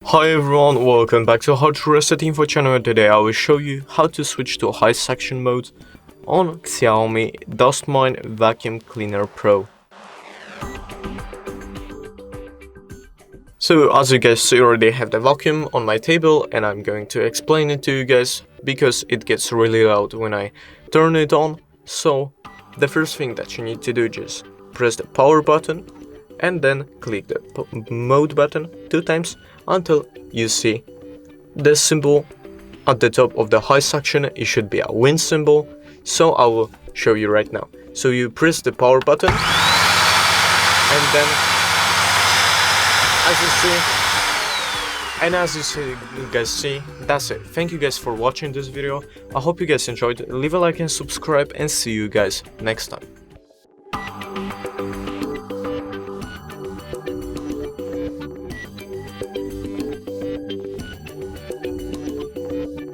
Hi everyone, welcome back to HardReset.Info channel. Today I will show you how to switch to high suction mode on Xiaomi Dust Mine Vacuum Cleaner Pro. So as you guys see, I already have the vacuum on my table and I'm going to explain it to you guys because it gets really loud when I turn it on. So the first thing that you need to do is just press the power button and then click the mode button 2 times until you see the symbol at the top of the high suction. It should be a wind symbol, so I will show you right now. So you press the power button and then as you guys see, that's it. Thank you guys for watching this video. I hope you guys enjoyed. Leave a like and subscribe and see you guys next time.